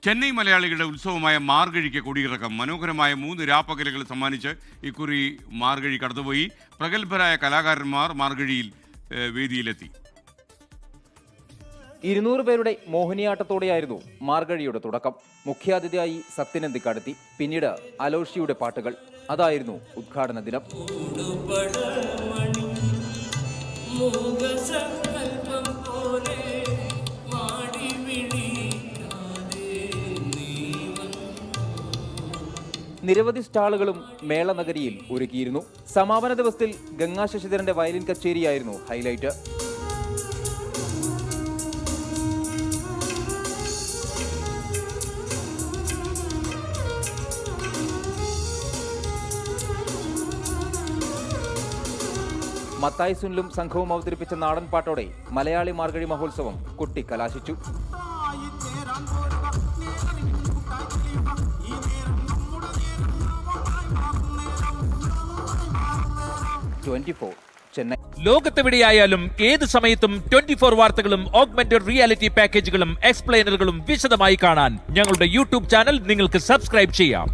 ചെന്നൈ മലയാളികളുടെ ഉത്സവമായ മാർഗഴിക്ക് കൊടിയിറക്കം. മനോഹരമായ 3 രാപ്പകലുകൾ സമ്മാനിച്ച് ഇക്കുറി മാർഗഴി കടന്നുപോയി. പ്രഗത്ഭരായ കലാകാരന്മാർ മാർഗഴിയിൽ വേദിയിലെത്തി. 200 പേരുടെ മോഹിനിയാട്ടത്തോടെയായിരുന്നു മാർഗഴിയുടെ തുടക്കം. മുഖ്യാതിഥിയായി സത്യനന്ദിക്കാടെത്തി. പിന്നീട് അലോഷിയുടെ പാട്ടുകൾ. അതായിരുന്നു ഉദ്ഘാടന ദിനം. നിരവധി സ്റ്റാളുകളും മേളനഗരിയിൽ ഒരുക്കിയിരുന്നു. സമാപന ദിവസത്തിൽ ഗംഗാ ശശിധരന്റെ വയലിൻ കച്ചേരിയായിരുന്നു ഹൈലൈറ്റ്. മത്തായി സുനിലും സംഘവും അവതരിപ്പിച്ച നാടൻ പാട്ടോടെ മലയാളി മാർഗഴി മഹോത്സവം കൊട്ടിക്കലാശിച്ചു. ചെന്നൈ. ലോകത്തെവിടെയായാലും ഏത് സമയത്തും 24 വാർത്തകളും ഓഗ്മെന്റഡ് റിയാലിറ്റി പാക്കേജുകളും എക്സ്പ്ലെയിനറുകളും വിശദമായി കാണാൻ ഞങ്ങളുടെ യൂട്യൂബ് ചാനൽ നിങ്ങൾക്ക് സബ്സ്ക്രൈബ് ചെയ്യാം.